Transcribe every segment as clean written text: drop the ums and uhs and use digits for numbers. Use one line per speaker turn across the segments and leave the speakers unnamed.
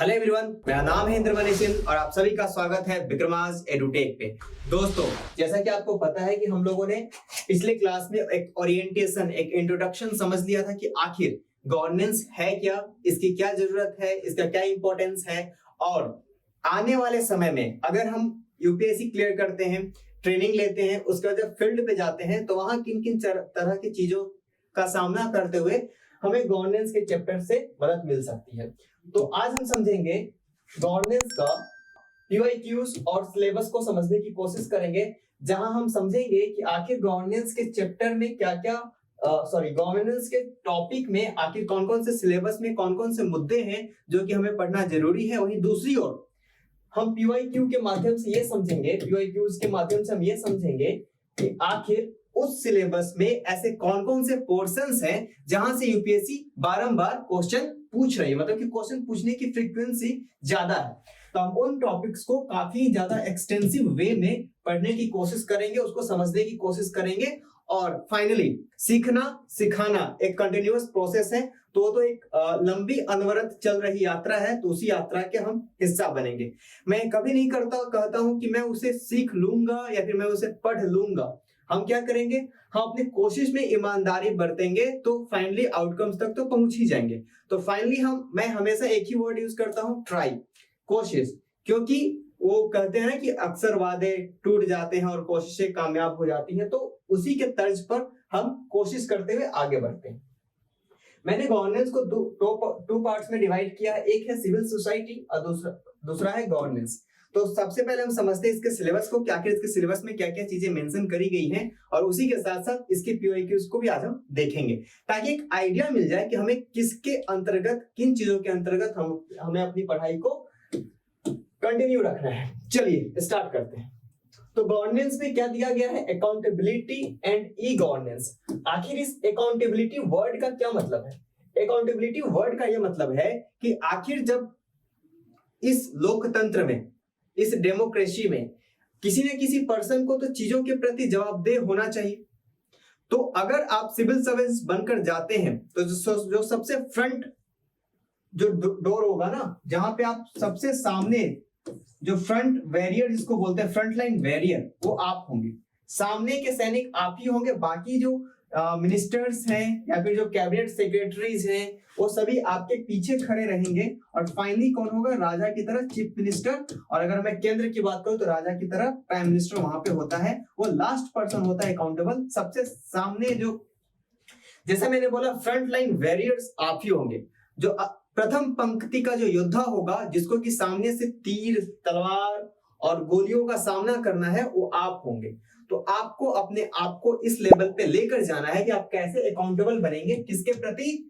Hello everyone, मेरा नाम है इंद्रमणि सिंह और आप सभी का स्वागत है विक्रमास एडुटेक पे। दोस्तों, जैसा कि आपको पता है कि हम लोगों ने पिछले क्लास में एक ओरिएंटेशन, एक इंट्रोडक्शन समझ लिया था कि आखिर गवर्नेंस है क्या, इसकी क्या जरूरत है, इसका क्या इंपॉर्टेंस है और आने वाले समय में अगर हम यूपीएससी क्लियर करते हैं, ट्रेनिंग लेते हैं, उसके बाद जब फील्ड पे जाते हैं तो वहां किन किन तरह की चीजों का सामना करते हुए हमें गवर्नेंस के चैप्टर से मदद मिल सकती है। तो आज हम समझेंगे गवर्नेंस का पीवाईक्यूज और सिलेबस को समझने की कोशिश करेंगे, जहां हम समझेंगे कि आखिर गवर्नेंस के चैप्टर में क्या-क्या गवर्नेंस के टॉपिक में आखिर कौन-कौन से सिलेबस में कौन-कौन से मुद्दे हैं जो कि हमें पढ़ना जरूरी है। वहीं दूसरी ओर हम पीवाईक्यू के माध्यम से ये समझेंगे, पीवाईक्यूज के माध्यम से हम ये समझेंगे कि आखिर उस सिलेबस में ऐसे कौन-कौन से पोर्शंस हैं जहां से यूपीएससी बारंबार क्वेश्चन पूछ रही है, मतलब कि क्वेश्चन पूछने की फ्रीक्वेंसी ज्यादा है। तो हम उन टॉपिक्स को काफी ज्यादा एक्सटेंसिव वे में पढ़ने की कोशिश करेंगे, उसको समझने की कोशिश करेंगे और फाइनली सीखना सिखाना एक कंटिन्यूअस प्रोसेस है। तो एक लंबी अनवरत चल रही यात्रा है, तो उसी यात्रा के हम हिस्सा बनेंगे। मैं कभी नहीं कहता हूं कि मैं उसे सीख लूंगा या फिर मैं उसे पढ़ लूंगा। हम क्या करेंगे, हम अपनी कोशिश में ईमानदारी बरतेंगे तो फाइनली आउटकम्स तक तो पहुंच ही जाएंगे। तो फाइनली मैं हमेशा एक ही वर्ड यूज करता हूं, ट्राई, कोशिश, क्योंकि वो कहते हैं ना कि अक्सर वादे टूट जाते हैं और कोशिशें कामयाब हो जाती हैं। तो उसी के तर्ज पर हम कोशिश करते हुए आगे बढ़ते हैं। मैंने गवर्नेंस को टू पार्ट्स में डिवाइड किया है, एक है सिविल सोसाइटी और दूसरा है गवर्नेंस। तो सबसे पहले हम समझते हैं इसके सिलेबस को, क्या आखिर इसके सिलेबस में क्या क्या चीजें मेंशन करी गई हैं और उसी के साथ साथ इसके पीवाईक्यूज को भी आज हम देखेंगे, ताकि एक आइडिया मिल जाए कि हमें किसके अंतर्गत, किन चीजों के अंतर्गत हमें अपनी पढ़ाई को कंटिन्यू रखना है। चलिए स्टार्ट करते हैं। तो गवर्नेंस में क्या दिया गया है, अकाउंटेबिलिटी एंड ई गवर्नेंस। आखिर इस अकाउंटेबिलिटी वर्ड का क्या मतलब है? अकाउंटेबिलिटी वर्ड का यह मतलब है कि आखिर जब इस लोकतंत्र में, इस डेमोक्रेसी में किसी न किसी पर्सन को तो चीजों के प्रति जवाबदेह होना चाहिए। तो अगर आप सिविल सर्विस बनकर जाते हैं तो जो सबसे फ्रंट जो डोर होगा ना, जहां पे आप सबसे सामने, जो फ्रंट वॉरियर जिसको बोलते हैं, फ्रंट लाइन वॉरियर, वो आप होंगे। सामने के सैनिक आप ही होंगे, बाकी जो मिनिस्टर्स हैं या फिर जो कैबिनेट सेक्रेटरीज हैं वो सभी आपके पीछे खड़े रहेंगे। और फाइनली कौन होगा, राजा की तरह चीफ मिनिस्टर, और अगर मैं केंद्र की बात करूं तो राजा की तरह प्राइम मिनिस्टर वहां पे होता है। वो लास्ट पर्सन होता है अकाउंटेबल। सबसे सामने जो, जैसा मैंने बोला, फ्रंट लाइन वॉरियर्स आप ही होंगे। जो प्रथम पंक्ति का जो योद्धा होगा, जिसको कि सामने से तीर, तलवार और गोलियों का सामना करना है, वो आप होंगे। तो आपको अपने आप को इस लेवल पे लेकर जाना है कि आप कैसे अकाउंटेबल बनेंगे, किसके प्रति,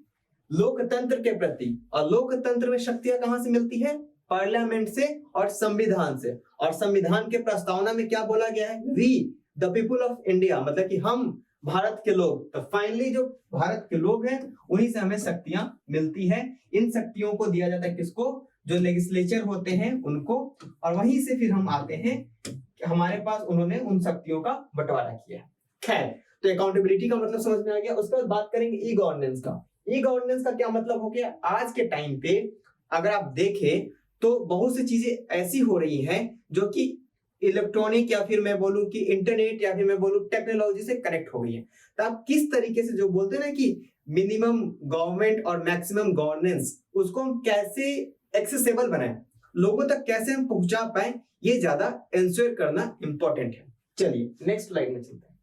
लोकतंत्र के प्रति। और लोकतंत्र में शक्तियां कहां से मिलती है, पार्लियामेंट से और संविधान से। और संविधान के प्रस्तावना में क्या बोला गया है, we the people of India, मतलब कि हम भारत के लोग। तो फाइनली जो भारत के लोग हैं उन्हीं से हमें शक्तियां मिलती है। इन शक्तियों को दिया जाता है किसको, जो लेजिस्लेचर होते हैं उनको, और वहीं से फिर हम आते हैं कि हमारे पास उन्होंने उन शक्तियों का बंटवारा किया। खैर, तो अकाउंटेबिलिटी का मतलब समझ में आ गया। उसके बाद बात करेंगे ई गवर्नेंस का। ई गवर्नेंस का क्या मतलब हो गया, आज के टाइम पे अगर आप देखें तो बहुत सी चीजें ऐसी हो रही हैं जो कि इलेक्ट्रॉनिक, या फिर मैं बोलूं कि इंटरनेट, या फिर मैं बोलूं टेक्नोलॉजी से कनेक्ट हो गई है। तो आप किस तरीके से, जो बोलते हैं ना कि मिनिमम गवर्नमेंट और मैक्सिमम गवर्नेंस, उसको हम कैसे एक्सेसिबल बनाएं, लोगों तक कैसे हम पहुंचा पाए, ये ज्यादा इंश्योर करना इंपॉर्टेंट है। चलिए नेक्स्ट स्लाइड में चलते हैं।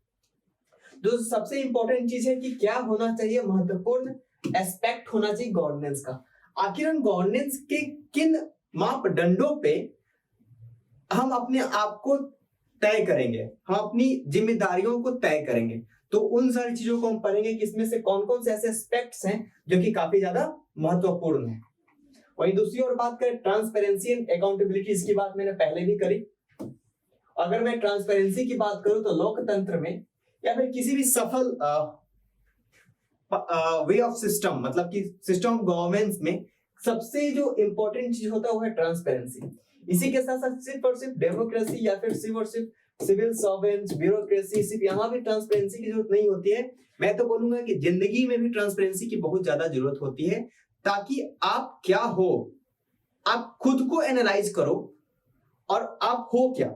जो सबसे इंपॉर्टेंट चीज है कि क्या होना चाहिए, महत्वपूर्ण एस्पेक्ट होना चाहिए गवर्नेंस का। आखिर हम गवर्नेंस के किन मापदंडों पे हम अपने आप को तय करेंगे, हम अपनी जिम्मेदारियों को तय करेंगे। तो उन सारी चीजों को हम पढ़ेंगे कि इसमें से कौन कौन से ऐसे एस्पेक्ट्स हैं जो कि काफी ज्यादा महत्वपूर्ण है। वहीं दूसरी ओर बात करें ट्रांसपेरेंसी एंड अकाउंटेबिलिटी, इसकी बात मैंने पहले भी करी। अगर मैं ट्रांसपेरेंसी की बात करूं तो लोकतंत्र में या फिर किसी भी सफल वे ऑफ सिस्टम, मतलब कि सिस्टम ऑफ गवर्नेंस में सबसे जो इंपॉर्टेंट चीज होता है वो है ट्रांसपेरेंसी। इसी के साथ साथ सिर्फ और सिर्फ डेमोक्रेसी या फिर सिर्फ और सिर्फ सिविल सर्वेंट्स, ब्यूरोक्रेसी, सिर्फ यहाँ भी ट्रांसपेरेंसी की जरूरत नहीं होती है। मैं तो बोलूंगा कि जिंदगी में भी ट्रांसपेरेंसी की बहुत ज्यादा जरूरत होती है, ताकि आप क्या हो, आप खुद को एनालाइज करो और आप हो क्या।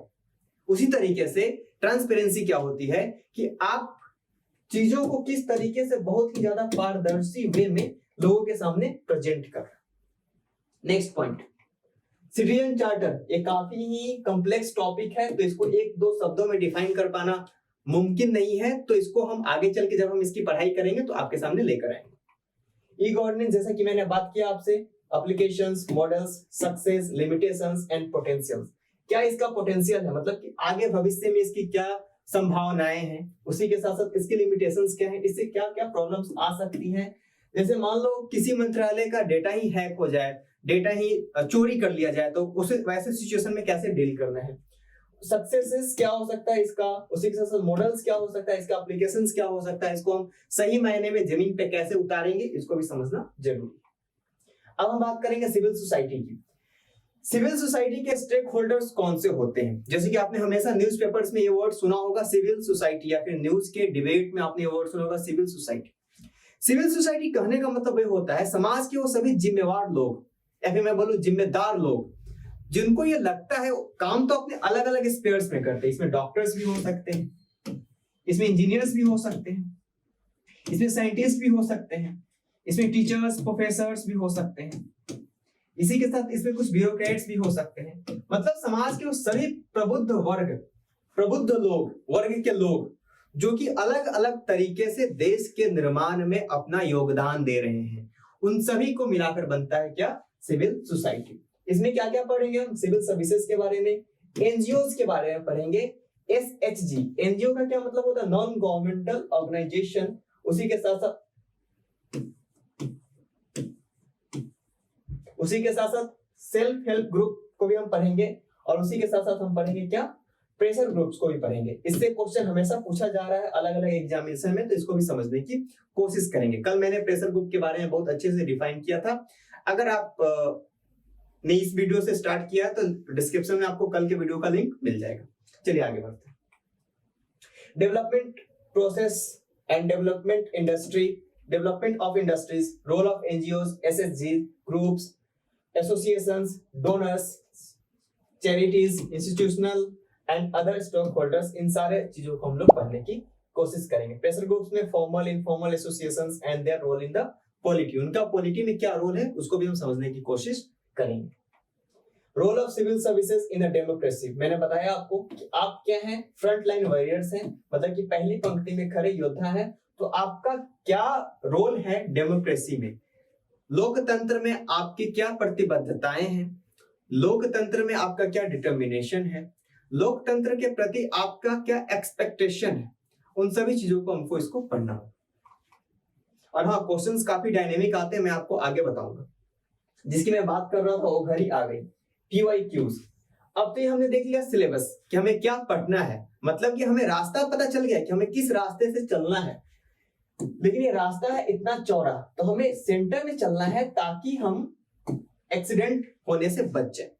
उसी तरीके से ट्रांसपेरेंसी क्या होती है कि आप चीजों को किस तरीके से बहुत ही ज्यादा पारदर्शी वे में लोगों के सामने प्रेजेंट कर। Next point, citizen charter. ये काफी ही कॉम्प्लेक्स टॉपिक है, तो इसको एक दो शब्दों में डिफाइन कर पाना मुमकिन नहीं है, तो इसको हम आगे चल के जब हम इसकी पढ़ाई करेंगे तो आपके सामने लेकर आएंगे। ई गवर्नेंस, जैसा कि मैंने बात किया आपसे, applications, models, success, limitations and potentials. क्या इसका पोटेंशियल है, मतलब कि आगे भविष्य में इसकी क्या संभावनाएं हैं, उसी के साथ साथ इसकी लिमिटेशंस क्या है, इससे क्या क्या प्रॉब्लम्स आ सकती हैं। जैसे मान लो किसी मंत्रालय का डेटा ही हैक हो जाए, डेटा ही चोरी कर लिया जाए, तो उसे वैसे सिचुएशन में कैसे डील करना है। सक्सेसेस क्या हो सकता है इसका, उसी के साथ साथ मॉडल्स क्या हो सकता है इसका, एप्लीकेशंस क्या हो सकता है, इसको हम सही मायने में जमीन पे कैसे उतारेंगे, इसको भी समझना जरूरी। अब हम बात करेंगे सिविल सोसाइटी की। सिविल सोसाइटी के स्टेक होल्डर्स कौन से होते हैं। जैसे कि आपने हमेशा न्यूज़पेपर्स में ये वर्ड सुना होगा सिविल सोसाइटी, या फिर न्यूज के डिबेट में आपने ये वर्ड सुना होगा सिविल सोसाइटी। सिविल सोसाइटी कहने का मतलब ये होता है समाज के वो सभी जिम्मेवार लोग, या फिर मैं बोलूं जिम्मेदार लोग, जिनको ये लगता है काम तो अपने अलग अलग स्पेयर्स में करते हैं। इसमें डॉक्टर्स भी हो सकते हैं, इसमें इंजीनियर्स भी हो सकते हैं, इसमें साइंटिस्ट भी हो सकते हैं, इसमें टीचर्स प्रोफेसर्स भी हो सकते हैं, इसी के साथ इसमें कुछ ब्यूरोक्रेट्स भी हो सकते हैं। मतलब समाज के वो सभी प्रबुद्ध लोग, वर्ग के लोग जो कि अलग अलग तरीके से देश के निर्माण में अपना योगदान दे रहे हैं, उन सभी को मिलाकर बनता है क्या, सिविल सोसाइटी। इसमें क्या क्या पढ़ेंगे हम, सिविल सर्विसेज के बारे में, एनजीओज के बारे में पढ़ेंगे। एसएचजी, एनजीओ का क्या मतलब होता है, नॉन गवर्नमेंटल ऑर्गेनाइजेशन। उसी के साथ साथ सेल्फ हेल्प ग्रुप को भी हम पढ़ेंगे, और उसी के साथ साथ हम पढ़ेंगे क्या, प्रेशर ग्रुप्स को भी पढ़ेंगे। इससे क्वेश्चन हमेशा पूछा जा रहा है अलग अलग एग्जामिनेशन में, तो इसको भी समझने की कोशिश करेंगे। कल मैंने प्रेशर ग्रुप के बारे में बहुत अच्छे से डिफाइन किया था। अगर आप ने इस वीडियो से स्टार्ट किया तो डिस्क्रिप्शन में आपको कल के वीडियो का लिंक मिल जाएगा। चलिए आगे बढ़ते हैं। Development process and development industry, development of industries, role of NGOs, SHG groups, associations, donors, charities, institutional and other stock holders, इन सारे चीजों को हम लोग पढ़ने की कोशिश करेंगे। प्रेशर ग्रुप्स में formal, informal associations and their role in the polity, उनका पॉलिटी में क्या रोल है उसको भी हम समझने की कोशिश करेंगे। Role of civil services in a democracy, मैंने बताया आपको कि आप क्या हैं, फ्रंट लाइन वॉरियर्स हैं, मतलब कि पहली पंक्ति में खड़े योद्धा हैं। तो आपका क्या रोल है डेमोक्रेसी में, लोकतंत्र में आपकी क्या प्रतिबद्धताएं हैं, लोकतंत्र में आपका क्या डिटर्मिनेशन है, लोकतंत्र के प्रति आपका क्या एक्सपेक्टेशन है, उन सभी चीजों को हमको इसको पढ़ना होगा। और हाँ, क्वेश्चंस काफी डायनेमिक आते हैं, मैं आपको आगे बताऊंगा। जिसकी मैं बात कर रहा था वो घड़ी आ गई, PYQs। अब तो ये हमने देख लिया सिलेबस कि हमें क्या पढ़ना है, मतलब कि हमें रास्ता पता चल गया कि हमें किस रास्ते से चलना है। लेकिन ये रास्ता है इतना चौड़ा, तो हमें सेंटर में चलना है ताकि हम एक्सीडेंट होने से बच जाए,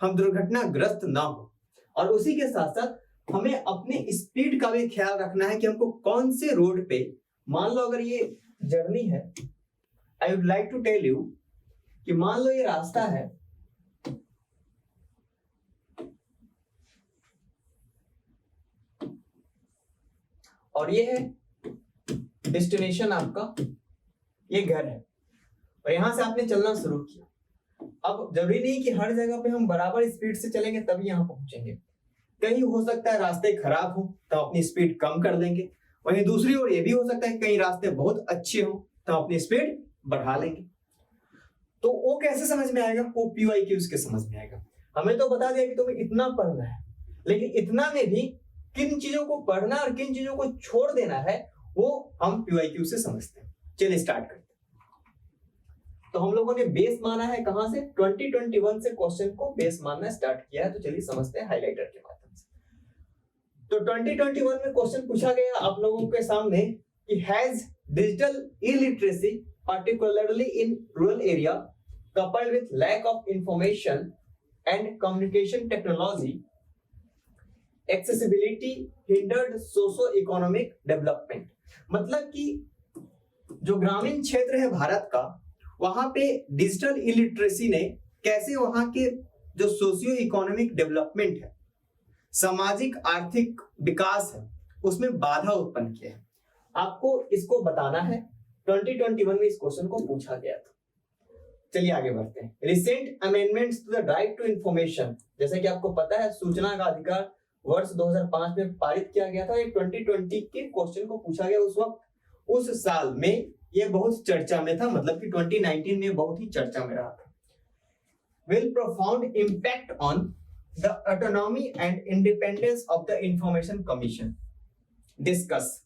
हम दुर्घटनाग्रस्त ना हो। और उसी के साथ साथ हमें अपने स्पीड का भी ख्याल रखना है कि हमको कौन से रोड पे, मान लो अगर ये जर्नी है, I would like to tell you कि मान लो ये रास्ता है, और ये है डेस्टिनेशन आपका, ये घर है, और यहां से आपने चलना शुरू किया। अब जरूरी नहीं कि हर जगह पे हम बराबर स्पीड से चलेंगे तभी यहां पहुंचेंगे। कहीं हो सकता है रास्ते खराब हो तो अपनी स्पीड कम कर देंगे, वहीं दूसरी ओर ये भी हो सकता है कहीं रास्ते बहुत अच्छे हो तो अपनी स्पीड बढ़ा लेंगे। तो वो कैसे समझ में आएगा, वो PYQs के समझ में आएगा। हमें तो बता दिया कि तुम्हें इतना पढ़ना है, लेकिन इतना में भी किन चीजों को पढ़ना और किन चीजों को छोड़ देना है वो हम PYQ से समझते हैं। चलिए स्टार्ट करते हैं। तो हम लोगों ने बेस माना है कहां से, 2021 से क्वेश्चन को बेस मानना स्टार्ट किया है। तो चलिए समझते हैं हाइलाइटर के माध्यम से। तो 2021 में क्वेश्चन पूछा गया आप लोगों के सामने कि has digital illiteracy particularly in rural area coupled with lack of information and communication technology accessibility hindered socio-economic development। मतलब कि जो ग्रामीण क्षेत्र है भारत का, वहां पे डिजिटल इलिटरेसी ने कैसे वहां के जो सोशियो इकोनॉमिक डेवलपमेंट है, सामाजिक आर्थिक विकास है, उसमें बाधा उत्पन्न किया है। आपको इसको बताना है। 2021 में इस क्वेश्चन को पूछा गया था। चलिए आगे बढ़ते हैं। Recent amendments to the right to information, जैसा कि आपको पता है सूचना का अधिकार वर्ष 2005 में पारित किया गया था। 2020 के क्वेश्चन को पूछा गया उस वक्त, उस साल में ये बहुत चर्चा में था, मतलब कि 2019 में बहुत ही चर्चा में रहा था। Will profound impact on the autonomy and independence of the information commission discuss.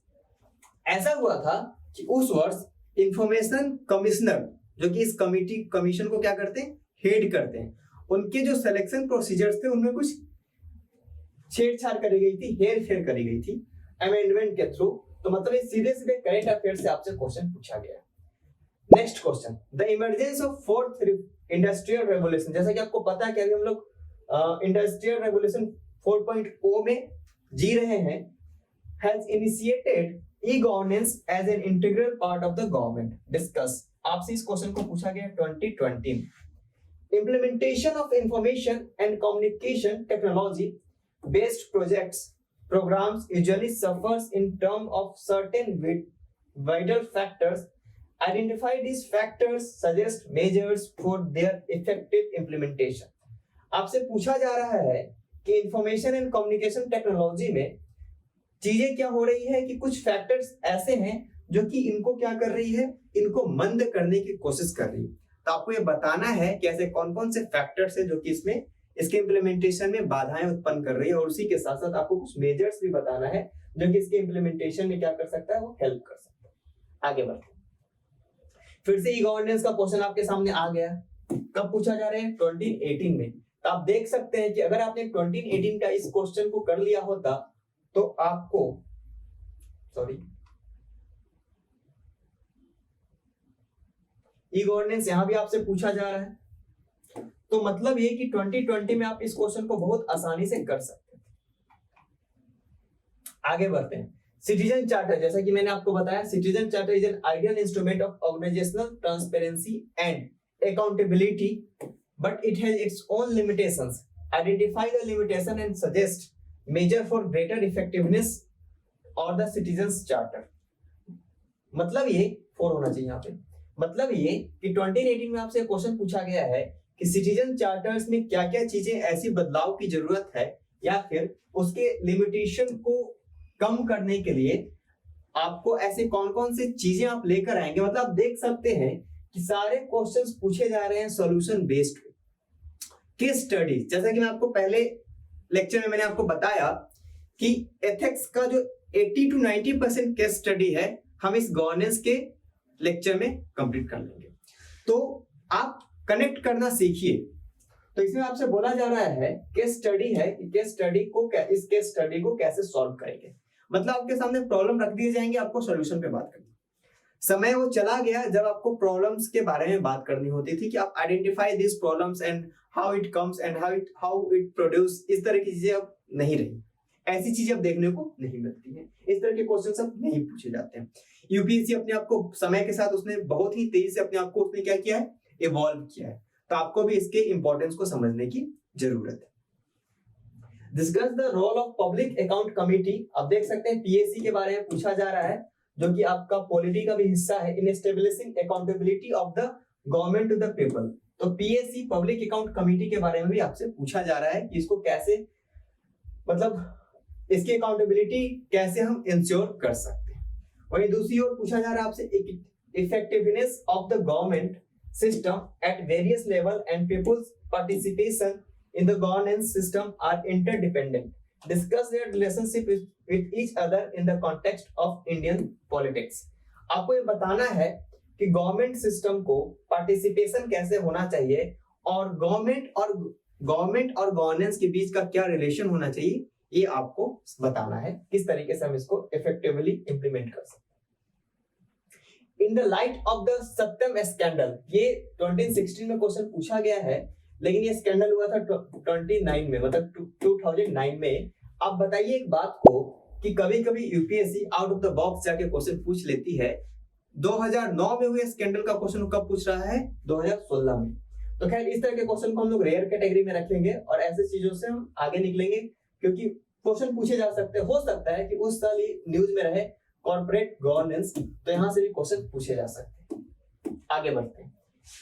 ऐसा हुआ था कि उस वर्ष इंफॉर्मेशन कमिश्नर, जो कि इस कमीशन को क्या करते हैं, हेड करते हैं, उनके जो सिलेक्शन प्रोसीजर्स थे उनमें कुछ छेड़छाड़ करी गई थी, हेर फेर करी गई थी अमेंडमेंट के थ्रू। तो मतलब सीधे सीधे करंट अफेयर से आपसे क्वेश्चन पूछा गया। Next question, the emergence of fourth industrial revolution. जैसा कि आपको पता है कि अभी हम लोग इंडस्ट्रियल रेवोल्यूशन 4.0 में जी रहे हैं, has initiated e-governance as an integral part of the government discuss. आपसे इस क्वेश्चन को पूछा गया 2020 में। Implementation of information and communication technology based projects programs usually suffers in terms of certain vital factors. Identify these factors, suggest measures for their effective implementation. आपसे पूछा जा रहा है कि इंफॉर्मेशन एंड कम्युनिकेशन टेक्नोलॉजी में चीजें क्या हो रही है कि कुछ फैक्टर्स ऐसे हैं जो कि इनको क्या कर रही है, इनको मंद करने की कोशिश कर रही है। तो आपको ये बताना है कि ऐसे कौन कौन से फैक्टर्स है जो कि इसमें इसके इम्प्लीमेंटेशन में बाधाएं उत्पन्न कर रही है, और उसी के साथ साथ आपको कुछ मेजर्स भी बताना है जो कि इसके इम्प्लीमेंटेशन में क्या कर सकता है, वो हेल्प कर सकता है। आगे बढ़ते हैं। फिर से ई गवर्नेंस का क्वेश्चन आपके सामने आ गया। कब पूछा जा रहा है, 2018 में। तो आप देख सकते हैं कि अगर आपने 2018 का इस क्वेश्चन को कर लिया होता तो आपको ई गवर्नेंस यहां भी आपसे पूछा जा रहा है, तो मतलब ये कि 2020 में आप इस क्वेश्चन को बहुत आसानी से कर सकते हैं। आगे बढ़ते हैं। सिटीजन चार्टर, जैसा कि मैंने आपको बताया, citizen charter is an ideal instrument of organisational transparency and accountability, but it has its own limitations. Identify the limitation and suggest measure for greater effectiveness और द सिटीजन चार्टर। मतलब ये 4 होना चाहिए यहाँ पे। मतलब ये कि 2018 में आपसे क्वेश्चन पूछा गया है कि सिटीजन चार्टर्स में क्या क्या चीजें ऐसी बदलाव की जरूरत है, या फिर उसके लिमिटेशन को कम करने के लिए आपको ऐसे कौन कौन से चीजें आप लेकर आएंगे। मतलब आप देख सकते हैं कि सारे क्वेश्चंस पूछे जा रहे हैं सॉल्यूशन बेस्ड केस स्टडी। जैसा कि मैं आपको पहले लेक्चर में मैंने आपको बताया कि एथिक्स का जो 80 to 90% केस स्टडी है, हम इस गवर्नेंस के लेक्चर में कंप्लीट कर लेंगे। तो आप कनेक्ट करना सीखिए। तो इसमें आपसे बोला जा रहा है केस स्टडी है कि केस स्टडी को इस केस स्टडी को कैसे सॉल्व करेंगे। मतलब आपके सामने प्रॉब्लम रख दिए जाएंगे, आपको सॉल्यूशन पे बात करनी। समय वो चला गया जब आपको प्रॉब्लम्स के बारे में बात करनी होती थी कि आप identify this problems and how it comes and how it produce. इस तरह की चीजें अब नहीं रही, ऐसी चीजें अब देखने को नहीं मिलती हैं, इस तरह के क्वेश्चन अब नहीं पूछे जाते हैं। यूपीएससी अपने आप को समय के साथ उसने बहुत ही तेजी से अपने आप को उसने क्या किया है, इवॉल्व किया है। तो आपको भी इसके इंपॉर्टेंस को समझने की जरूरत है। Discuss the role of public account committee. आप देख सकते हैं पीएससी के बारे में पूछा जा रहा है, जो कि आपका पॉलिटी का भी हिस्सा है, in establishing accountability of the government to the people. तो पीएससी पब्लिक अकाउंट कमेटी के बारे में भी आपसे पूछा जा रहा है कि इसको कैसे, मतलब इसकी अकाउंटेबिलिटी कैसे हम इंश्योर कर सकते हैं। वहीं दूसरी ओर पूछा जा रहा है आपसे effectiveness of the government system at various level and people's participation in the governance system are interdependent. Discuss their relationship with each other in the context of Indian politics. आपको ये बताना है कि गवर्नमेंट सिस्टम को participation कैसे होना चाहिए और गवर्नमेंट और गवर्नेंस के बीच का क्या रिलेशन होना चाहिए, ये आपको बताना है किस तरीके से हम इसको इफेक्टिवली इंप्लीमेंट कर सकते हैं। In the light of the Satyam scandal, ये 2016 में क्वेश्चन पूछा गया है, लेकिन ये स्कैंडल हुआ था 29 में, मतलब 2009 में। आप बताइए एक बात को कि कभी कभी UPSC out of the box जाके क्वेश्चन पूछ लेती है। 2009 में हुए स्कैंडल का क्वेश्चन कब पूछ रहा है, 2016 में। तो खैर इस तरह के क्वेश्चन को हम लोग रेयर कैटेगरी में रखेंगे और ऐसे चीजों से हम आगे निकलेंगे, क्योंकि क्वेश्चन पूछे जा सकते हो सकता है कि उस साल ही न्यूज में रहे कॉर्पोरेट गवर्नेंस, तो यहाँ से भी क्वेश्चन पूछे जा सकते हैं। आगे बढ़ते हैं।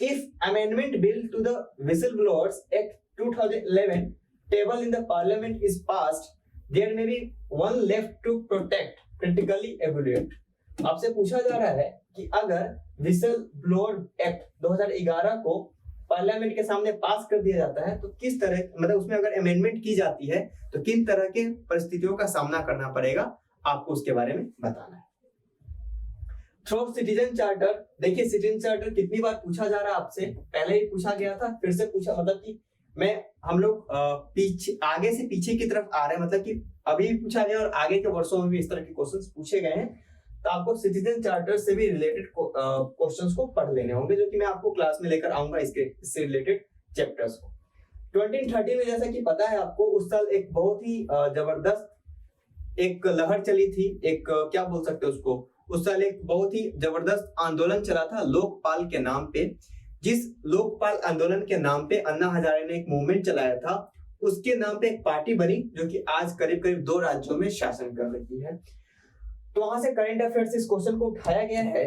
If amendment bill to the whistle blowers act 2011 table in the parliament is passed, there may be one left to protect critically evaluate. आपसे पूछा जा रहा है कि अगर विसल ब्लोअर एक्ट 2011 को पार्लियामेंट के सामने पास कर दिया जाता है तो किस तरह, मतलब उसमें अगर अमेंडमेंट की जाती है तो किन तरह के परिस्थितियों का सामना करना पड़ेगा, आपको उसके बारे में बताना है। थ्रू सिटीजन चार्टर, देखिए सिटीजन चार्टर कितनी बार पूछा जा रहा है आपसे, पहले ही पूछा गया था, फिर से पूछा, मतलब कि हम लोग पीछे आगे से पीछे की तरफ आ रहे हैं, मतलब कि अभी भी पूछा गया और आगे के वर्षों में भी इस तरह के क्वेश्चंस पूछे गए हैं। तो आपको सिटीजन चार्टर से भी रिलेटेड क्वेश्चंस को पढ़ लेने होंगे, जो कि मैं आपको क्लास में लेकर आऊंगा इससे रिलेटेड चैप्टर्स को। 2013 में जैसा कि पता है आपको, उस साल एक बहुत ही जबरदस्त एक लहर चली थी, एक क्या बोल सकते हैं उसको, उस साल एक बहुत ही जबरदस्त आंदोलन चला था लोकपाल के नाम पे। जिस लोकपाल आंदोलन के नाम पे अन्ना हजारे ने एक मूवमेंट चलाया था, उसके नाम पे एक पार्टी बनी जो कि आज करीब करीब 2 राज्यों में शासन कर रही है। तो वहां से करंट अफेयर्स से इस क्वेश्चन को उठाया गया है।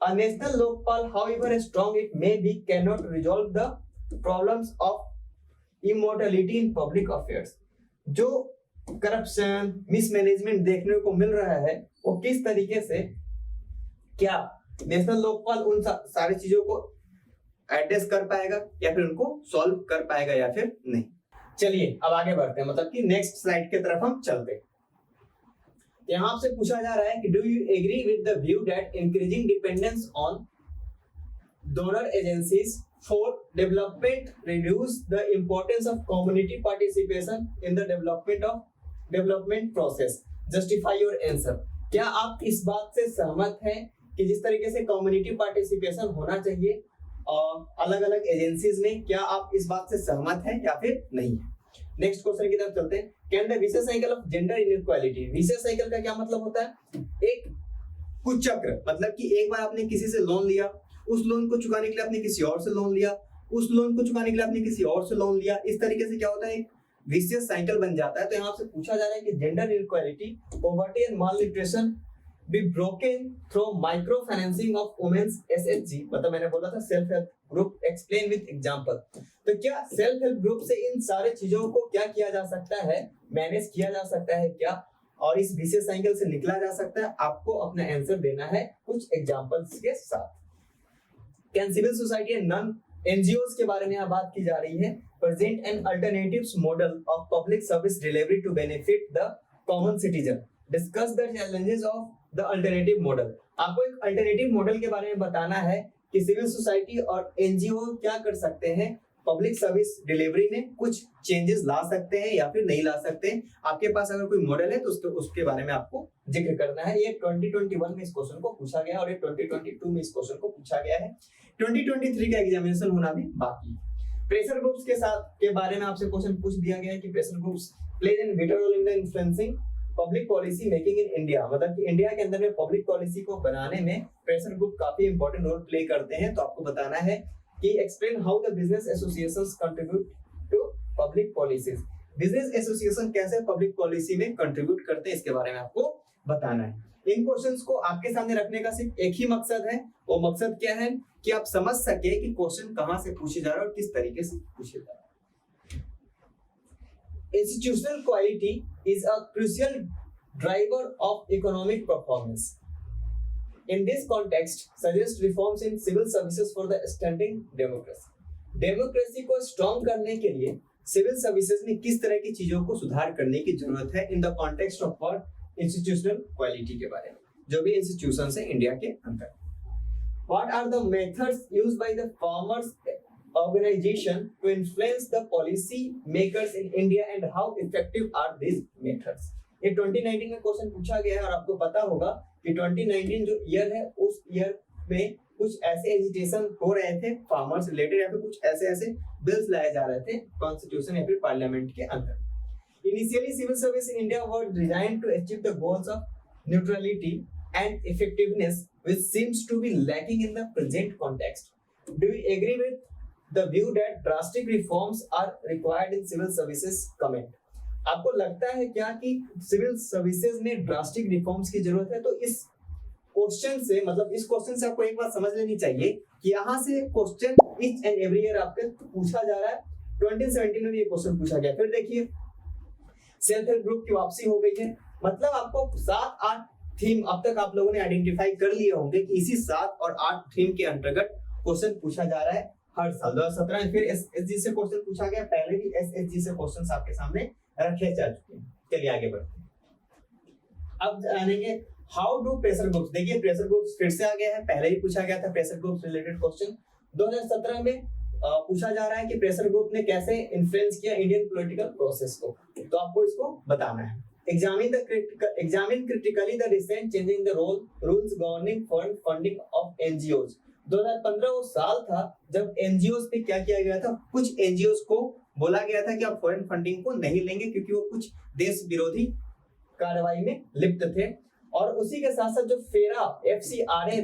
A national Lokpal however strong it may be can not resolve the problems of immortality in public affairs. जो करप्शन, मिसमैनेजमेंट देखने को मिल रहा है, वो किस तरीके से, क्या नेशनल लोकपाल उन सारी चीजों को एड्रेस कर पाएगा या फिर उनको सॉल्व कर पाएगा या फिर नहीं। चलिए अब आगे बढ़ते हैं, मतलब कि नेक्स्ट स्लाइड की तरफ हम चलते हैं। यहाँ आपसे पूछा जा रहा है कि do you agree with the view that increasing dependence on donor agencies for development reduce the importance of community participation in the development process, justify your answer. क्या आप इस बात से सहमत हैं कि जिस तरीके से कम्युनिटी पार्टिसिपेशन होना चाहिए और अलग अलग एजेंसीज में, क्या आप इस बात से सहमत हैं या फिर नहीं है? नेक्स्ट क्वेश्चन की तरफ चलते हैं। Can the vicious cycle of gender inequality, vicious cycle का क्या मतलब होता है? एक कुचक्र, मतलब कि एक बार आपने किसी से लोन लिया, उस लोन को चुकाने के लिए आपने किसी और से लोन लिया, उस लोन को चुकाने के लिए आपने किसी और से लोन लिया, इस तरीके से क्या होता है, एक विशेष साइकिल बन जाता है। तो यहाँ से पूछा जा रहा है कि gender inequality, poverty and malnutrition be broken through micro financing of women's SHG, मतलब मैंने बोला था self help group, explain with example. तो क्या सेल्फ हेल्प ग्रुप से इन सारे चीजों को क्या किया जा सकता है, मैनेज किया जा सकता है क्या, और इस विशेष साइकिल से निकला जा सकता है? आपको अपना आंसर देना है कुछ एग्जांपल्स के साथ। Can civil society and non NGOs के बारे में यहाँ बात की जा रही है। Present an alternatives model of public service delivery to benefit the common citizen, discuss the challenges of the alternative model. आपको एक अल्टरनेटिव मॉडल के बारे में बताना है कि सिविल सोसाइटी और एनजीओ क्या कर सकते हैं, पब्लिक सर्विस डिलीवरी में कुछ चेंजेस ला सकते हैं या फिर नहीं ला सकते हैं। आपके पास अगर कोई मॉडल है तो उसके बारे में आपको जिक्र करना है। ये 2021 में इस क्वेश्चन को पूछा गया और ये 2022 में इस क्वेश्चन को पूछा गया है। 2023 का एग्जामिनेशन होना भी बाकी है। प्रेशर ग्रुप्स के साथ के बारे में आपसे क्वेश्चन पूछ दिया गया है कि pressure groups plays an vital role in the influencing public policy making in India, मतलब कि इंडिया के अंदर में पब्लिक पॉलिसी को बनाने में प्रेशर ग्रुप काफी इंपॉर्टेंट रोल प्ले करते हैं। तो आपको बताना है कि explain how the business associations contribute to public policies. Business association कैसे पब्लिक पॉलिसी में कंट्रीब्यूट करते हैं, इसके बारे में आपको बताना है। इन क्वेश्चंस को आपके सामने रखने का सिर्फ एक ही मकसद है, वो मकसद क्या है कि आप समझ सके कि क्वेश्चन कहां से पूछे जा रहा है और किस तरीके से पूछे जा रहा है। Institutional quality is a crucial driver of economic performance. In this context, suggest reforms in civil services for the standing democracy. Democracy को strong करने के लिए civil services में किस तरह की चीजों को सुधार करने की जरूरत है, in the context of what institutional quality के बारे में, जो भी institutions है इंडिया के अंदर। What are the methods used by the farmers organization to influence the policy makers in India and how effective are these methods? ये 2019 में क्वेश्चन पूछा गया है और आपको पता होगा कि 2019 जो ईयर है उस ईयर में कुछ ऐसे एजिटेशन हो रहे थे फार्मर्स रिलेटेड, या फिर कुछ ऐसे बिल्स लाए जा रहे थे कॉन्स्टिट्यूशन या फिर पार्लियामेंट के अंदर। Initially civil service in India were designed to achieve the goals of neutrality and effectiveness which seems to be lacking in the present context. Do you agree with the view that drastic reforms are required in civil services comment. आपको लगता है क्या कि civil services में drastic reforms की जरूरत है? तो इस क्वेश्चन से, मतलब इस क्वेश्चन से आपको एक बात समझ लेनी चाहिए कि यहाँ से question each and every year आपके पूछा जा रहा है। 2017 में भी ये क्वेश्चन पूछा गया। फिर देखिए सेल्फ हेल्प ग्रुप की वापसी हो गई है, मतलब आपको 7-8 थीम अब तक आप लोगों ने आइडेंटिफाई कर लिए होंगे कि इसी 7 और 8 थीम के अंतर्गत क्वेश्चन पूछा जा रहा है हर साल। 2017 में फिर एसएसजी से क्वेश्चन पूछा गया, पहले भी एसएसजी से क्वेश्चंस आपके सामने रखे जा चुके हैं। चलिए आगे बढ़ते हैं। अब जानेंगे हाउ डू प्रेशर ग्रुप्स। देखिए प्रेशर ग्रुप्स फिर से आ गया है, पहले ही पूछा गया था प्रेशर ग्रुप्स रिलेटेड क्वेश्चन। 2017 में पूछा जा रहा है कि प्रेशर ग्रुप ने कैसे इन्फ्लुएंस किया इंडियन पॉलिटिकल प्रोसेस को, तो आपको इसको बताना है। Examine critically the recent changing the rules governing foreign funding of NGOs। 2015 वो साल था जब NGOs पे क्या किया गया था, कुछ NGOs को बोला गया था कि आप फॉरेन फंडिंग को नहीं लेंगे क्योंकि वो कुछ देश विरोधी कार्रवाई में लिप्त थे। और उसी के साथ साथ जो फेरा FCRA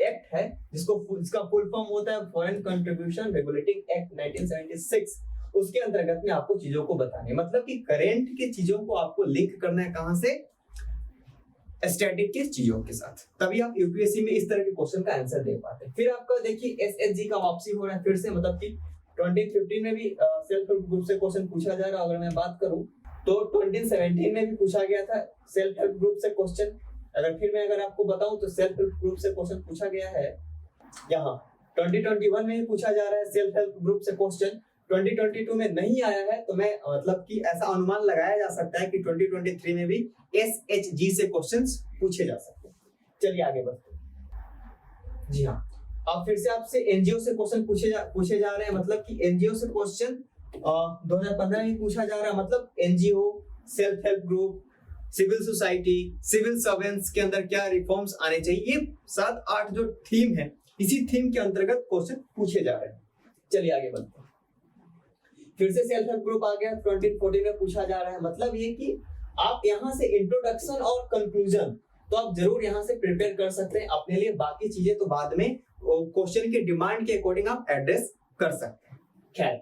एक्ट है, जिसका फुल फॉर्म होता है फॉरेन कंट्रीब्यूशन रेगुलेटिंग एक्ट 1976, उसके अंतर्गत में आपको चीजों को बताने, मतलब कि करंट की चीजों को आपको लिंक करना है कहां से, स्टैटिक के चीजों के साथ, तभी आप यूपीएससी में इस तरह के क्वेश्चन का आंसर दे पाते हैं। फिर आपका देखिए एसएचजी का वापसी हो रहा है फिर से, मतलब कि 2015 में भी सेल्फ हेल्प ग्रुप से क्वेश्चन पूछा जा रहा है। अगर मैं बात करूं तो 2017 में भी पूछा गया था सेल्फ हेल्प ग्रुप से क्वेश्चन। अगर आपको बताऊं तो सेल्फ हेल्प ग्रुप से क्वेश्चन पूछा गया है यहाँ 2021 में भी पूछा जा रहा है सेल्फ हेल्प ग्रुप से क्वेश्चन। 2022 में नहीं आया है, तो मैं मतलब कि ऐसा अनुमान लगाया जा सकता है कि 2023 में भी एसएचजी से क्वेश्चंस पूछे जा सकते हैं। चलिए आगे बढ़ते हैं। जी हाँ, अब फिर से आपसे एनजीओ से क्वेश्चन पूछे जा रहे हैं, मतलब कि एनजीओ से क्वेश्चन 2015 में पूछा जा रहा है। मतलब NGO, self help group, civil society, civil servants के अंदर क्या रिफॉर्म्स आने चाहिए, ये 7-8 जो थीम है, इसी थीम के अंतर्गत क्वेश्चन पूछे जा रहे हैं। चलिए आगे बढ़ते हैं। फिर से सेल्फ हेल्प ग्रुप आ गया, 2014 में पूछा जा रहा है। मतलब ये कि आप यहाँ से इंट्रोडक्शन और कंक्लूजन तो आप जरूर यहाँ से प्रिपेयर कर सकते हैं अपने लिए, बाकी चीजें तो बाद में क्वेश्चन के डिमांड के अकॉर्डिंग आप एड्रेस कर सकते हैं। खैर,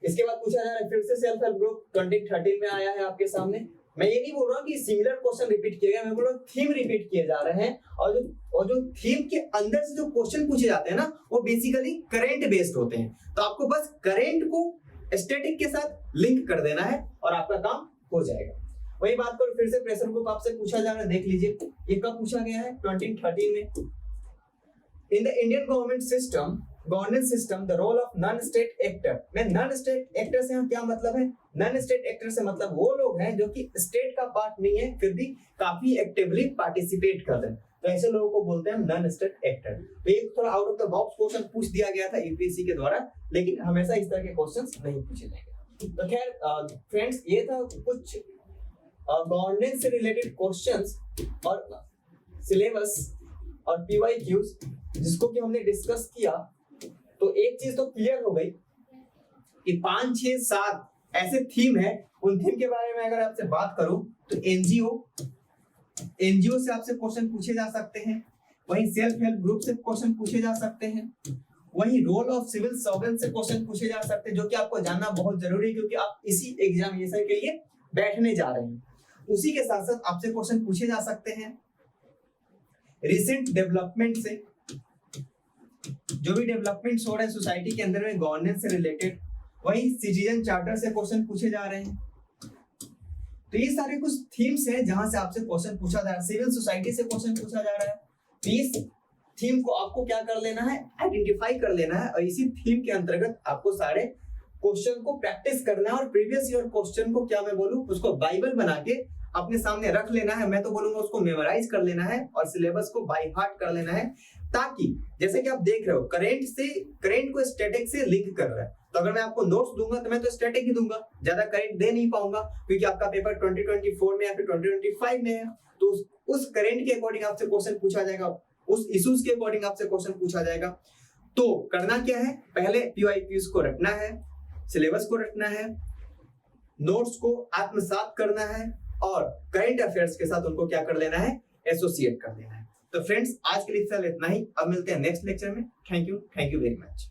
इसके बाद पूछा जा रहा है फिर से सेल्फ हेल्प ग्रुप 2013 में आया है आपके सामने। मैं ये नहीं बोल रहा हूँ कि सिमिलर क्वेश्चन रिपीट किए गए, मैं बोल रहा हूँ थीम रिपीट किए जा रहे हैं, और जो थीम के अंदर से जो क्वेश्चन पूछे जाते हैं ना, वो बेसिकली करंट बेस्ड होते हैं। तो आपको बस करंट को स्टैटिक के साथ लिंक कर देना है और आपका काम हो जाएगा। वही बात करो फिर से प्रेशर ग्रुप आपसे पूछा जा रहा है, देख लीजिए ये कब पूछा गया है, 2013 में। In the Indian governance system the role of non state actor. मैं नॉन स्टेट एक्टर से क्या मतलब है, नॉन स्टेट एक्टर से मतलब वो लोग हैं जो कि स्टेट का पार्ट नहीं है फिर भी काफी एक्टिवली पार्टिसिपेट कर रहे हैं, तो ऐसे लोगों को बोलते हैं नॉन स्टेट एक्टर। तो एक थोड़ा out of the box question पूछ दिया गया था यूपीएससी के द्वारा, लेकिन हमेशा इस तरह के क्वेश्चंस नहीं पूछे जाएंगे। तो खैर फ्रेंड्स, ये था कुछ गवर्नेंस से रिलेटेड क्वेश्चंस और सिलेबस और पीवाईक्यूज जिसको कि हमने डिस्कस किया। तो एक चीज तो क्लियर हो गई कि 5, 6, 7 ऐसे थीम है। उन थीम के बारे में अगर आपसे बात करूं तो एनजीओ से आपसे क्वेश्चन पूछे जा सकते हैं, वहीं सेल्फ हेल्प ग्रुप से क्वेश्चन पूछे जा सकते हैं, वहीं रोल ऑफ सिविल सर्वेंट से क्वेश्चन पूछे जा सकते हैं, जो कि आपको जानना बहुत जरूरी है क्योंकि आप इसी एग्जामिनेशन के लिए बैठने जा रहे हैं। उसी के साथ साथ आपसे क्वेश्चन पूछे जा सकते हैं रिसेंट डेवलपमेंट से, जो भी डेवलपमेंट्स हो रहे हैं सोसाइटी के अंदर में गवर्नेंस से रिलेटेड, वही सिटीजन चार्टर से क्वेश्चन पूछे जा रहे हैं। तो ये सारे कुछ थीम्स हैं जहां से आपसे क्वेश्चन पूछा जा रहा है। सिविल सोसाइटी से क्वेश्चन पूछा जा रहा है, तो इस थीम को आपको क्या कर लेना है, आइडेंटिफाई कर लेना है, और इसी थीम के अंतर्गत आपको सारे क्वेश्चन को प्रैक्टिस करना है। और प्रीवियस ईयर क्वेश्चन को क्या मैं बोलूं, उसको बाइबल बना के अपने सामने रख लेना है। मैं तो बोलूंगा उसको मेमोराइज कर लेना है और सिलेबस को बाय हार्ट कर लेना है, ताकि जैसे कि आप देख रहे हो करंट को स्टैटिक से लिंक कर रहा है। तो अगर मैं आपको नोट्स दूंगा तो मैं तो स्टैटिक ही दूंगा, ज्यादा करंट दे नहीं पाऊंगा क्योंकि आपका पेपर 2024 में या फिर 2025 में है। तो उस करंट के अकॉर्डिंग आपसे क्वेश्चन पूछा जाएगा, उस इश्यूज के अकॉर्डिंग आपसे क्वेश्चन पूछा जाएगा। तो करना क्या है, पहले पीवाईक्यूज को रखना है, सिलेबस को रखना है, नोट्स को आत्मसात करना है और करंट अफेयर्स के साथ उनको क्या कर लेना है, एसोसिएट कर लेना है। तो फ्रेंड्स, आज के लिए फिलहाल इतना ही। अब मिलते हैं नेक्स्ट लेक्चर में। Thank you very much.